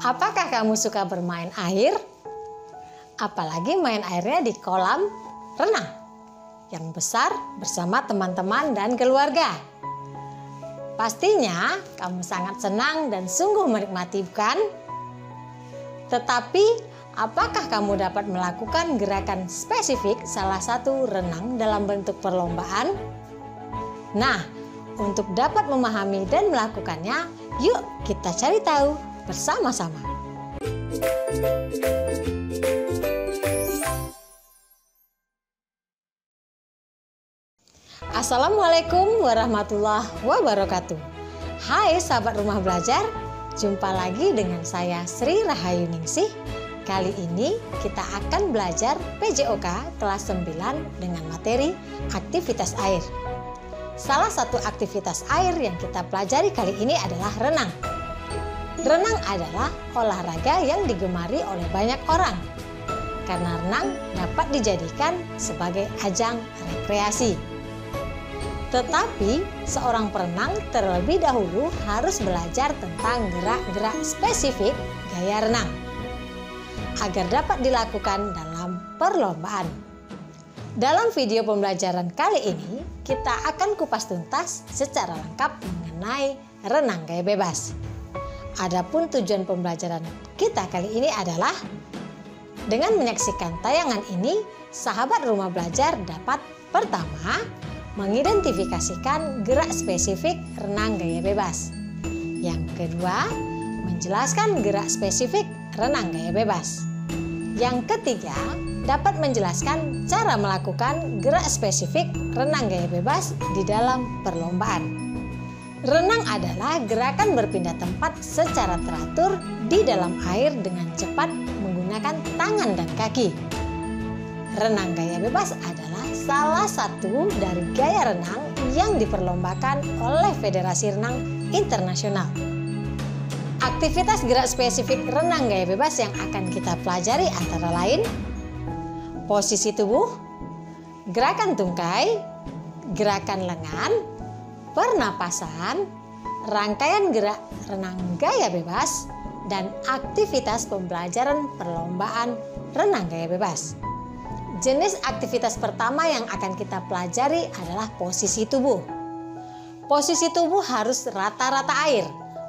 Apakah kamu suka bermain air? Apalagi main airnya di kolam renang yang besar bersama teman-teman dan keluarga. Pastinya kamu sangat senang dan sungguh menikmati, bukan? Tetapi apakah kamu dapat melakukan gerakan spesifik salah satu renang dalam bentuk perlombaan? Nah, untuk dapat memahami dan melakukannya, yuk kita cari tahu bersama-sama. Assalamualaikum warahmatullahi wabarakatuh. Hai sahabat rumah belajar, jumpa lagi dengan saya Sri Rahayu Ningsih. Kali ini kita akan belajar PJOK kelas 9 dengan materi aktivitas air. Salah satu aktivitas air yang kita pelajari kali ini adalah renang. Renang adalah olahraga yang digemari oleh banyak orang karena renang dapat dijadikan sebagai ajang rekreasi. Tetapi seorang perenang terlebih dahulu harus belajar tentang gerak-gerak spesifik gaya renang agar dapat dilakukan dalam perlombaan. Dalam video pembelajaran kali ini, kita akan kupas tuntas secara lengkap mengenai renang gaya bebas. Adapun tujuan pembelajaran kita kali ini adalah dengan menyaksikan tayangan ini, sahabat rumah belajar dapat pertama mengidentifikasikan gerak spesifik renang gaya bebas. Yang kedua, menjelaskan gerak spesifik renang gaya bebas. Yang ketiga, dapat menjelaskan cara melakukan gerak spesifik renang gaya bebas di dalam perlombaan. Renang adalah gerakan berpindah tempat secara teratur di dalam air dengan cepat menggunakan tangan dan kaki. Renang gaya bebas adalah salah satu dari gaya renang yang diperlombakan oleh Federasi Renang Internasional. Aktivitas gerak spesifik renang gaya bebas yang akan kita pelajari antara lain posisi tubuh, gerakan tungkai, gerakan lengan, pernapasan, rangkaian gerak renang gaya bebas, dan aktivitas pembelajaran perlombaan renang gaya bebas. Jenis aktivitas pertama yang akan kita pelajari adalah posisi tubuh. Posisi tubuh harus rata-rata air,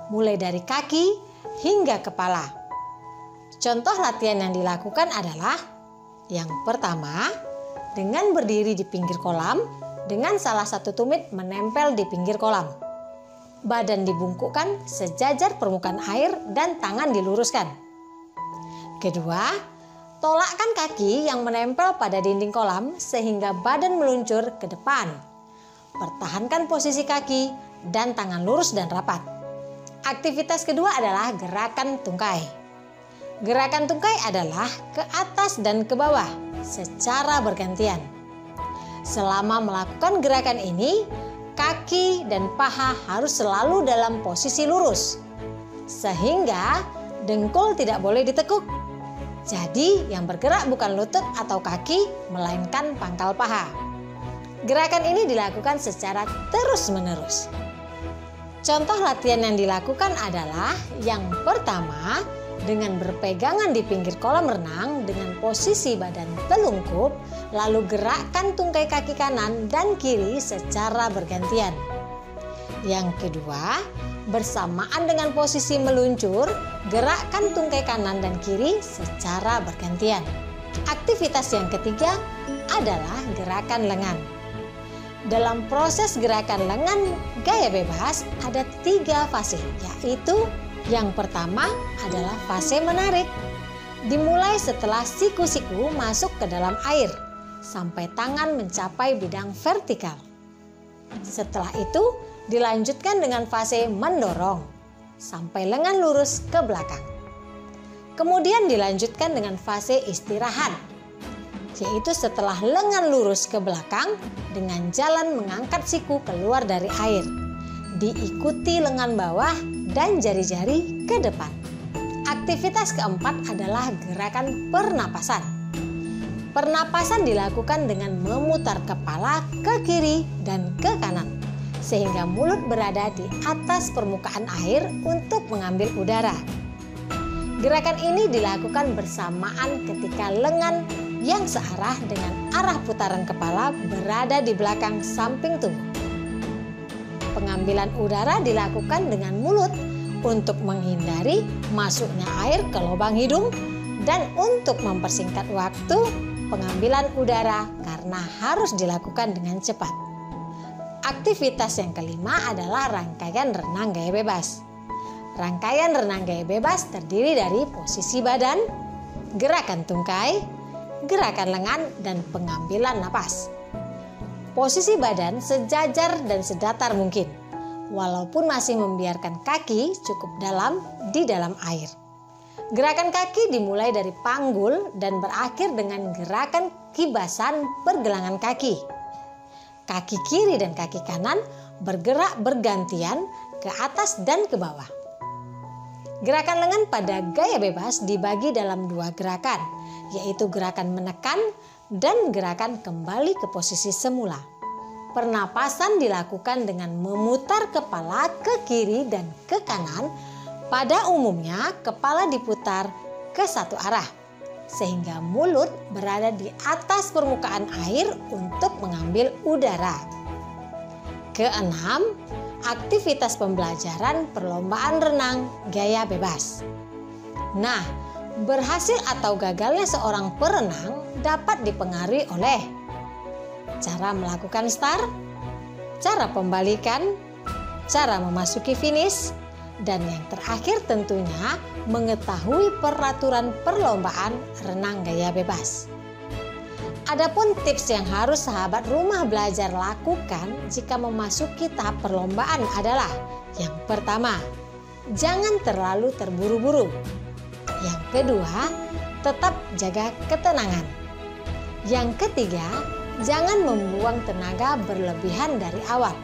mulai dari kaki hingga kepala. Contoh latihan yang dilakukan adalah yang pertama, dengan berdiri di pinggir kolam dengan salah satu tumit menempel di pinggir kolam. Badan dibungkukkan sejajar permukaan air dan tangan diluruskan. Kedua, tolakkan kaki yang menempel pada dinding kolam sehingga badan meluncur ke depan. Pertahankan posisi kaki dan tangan lurus dan rapat. Aktivitas kedua adalah gerakan tungkai. Gerakan tungkai adalah ke atas dan ke bawah secara bergantian. Selama melakukan gerakan ini, kaki dan paha harus selalu dalam posisi lurus, sehingga dengkul tidak boleh ditekuk. Jadi yang bergerak bukan lutut atau kaki, melainkan pangkal paha. Gerakan ini dilakukan secara terus-menerus. Contoh latihan yang dilakukan adalah yang pertama, dengan berpegangan di pinggir kolam renang dengan posisi badan telungkup, lalu gerakkan tungkai kaki kanan dan kiri secara bergantian. Yang kedua, bersamaan dengan posisi meluncur, gerakkan tungkai kanan dan kiri secara bergantian. Aktivitas yang ketiga adalah gerakan lengan. Dalam proses gerakan lengan gaya bebas ada 3 fase, yaitu yang pertama adalah fase menarik. Dimulai setelah siku-siku masuk ke dalam air sampai tangan mencapai bidang vertikal. Setelah itu dilanjutkan dengan fase mendorong sampai lengan lurus ke belakang. Kemudian dilanjutkan dengan fase istirahat, yaitu setelah lengan lurus ke belakang dengan jalan mengangkat siku keluar dari air, diikuti lengan bawah dan jari-jari ke depan. Aktivitas keempat adalah gerakan pernapasan. Pernapasan dilakukan dengan memutar kepala ke kiri dan ke kanan, sehingga mulut berada di atas permukaan air untuk mengambil udara. Gerakan ini dilakukan bersamaan ketika lengan yang searah dengan arah putaran kepala berada di belakang samping tubuh. Pengambilan udara dilakukan dengan mulut untuk menghindari masuknya air ke lubang hidung dan untuk mempersingkat waktu pengambilan udara karena harus dilakukan dengan cepat. Aktivitas yang kelima adalah rangkaian renang gaya bebas. Rangkaian renang gaya bebas terdiri dari posisi badan, gerakan tungkai, gerakan lengan, dan pengambilan napas. Posisi badan sejajar dan sedatar mungkin, walaupun masih membiarkan kaki cukup dalam di dalam air. Gerakan kaki dimulai dari panggul dan berakhir dengan gerakan kibasan pergelangan kaki. Kaki kiri dan kaki kanan bergerak bergantian ke atas dan ke bawah. Gerakan lengan pada gaya bebas dibagi dalam dua gerakan, yaitu gerakan menekan dan gerakan kembali ke posisi semula. Pernapasan dilakukan dengan memutar kepala ke kiri dan ke kanan. Pada umumnya kepala diputar ke satu arah, sehingga mulut berada di atas permukaan air untuk mengambil udara. Keenam, aktivitas pembelajaran perlombaan renang gaya bebas. Nah, berhasil atau gagalnya seorang perenang dapat dipengaruhi oleh cara melakukan start, cara pembalikan, cara memasuki finish, dan yang terakhir tentunya mengetahui peraturan perlombaan renang gaya bebas. Adapun tips yang harus sahabat rumah belajar lakukan jika memasuki tahap perlombaan adalah: yang pertama, jangan terlalu terburu-buru. Yang kedua, tetap jaga ketenangan. Yang ketiga, jangan membuang tenaga berlebihan dari awal.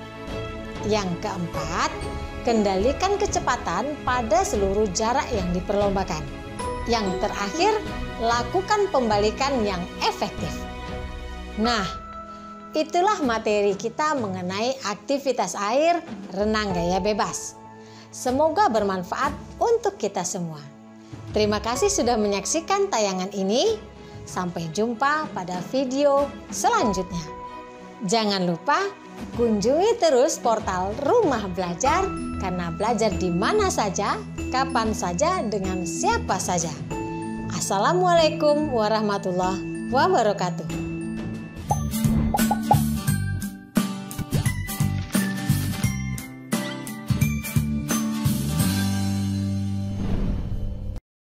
Yang keempat, kendalikan kecepatan pada seluruh jarak yang diperlombakan. Yang terakhir, lakukan pembalikan yang efektif. Nah, itulah materi kita mengenai aktivitas air renang gaya bebas. Semoga bermanfaat untuk kita semua. Terima kasih sudah menyaksikan tayangan ini. Sampai jumpa pada video selanjutnya. Jangan lupa kunjungi terus portal Rumah Belajar, karena belajar di mana saja, kapan saja, dengan siapa saja. Assalamualaikum warahmatullahi wabarakatuh.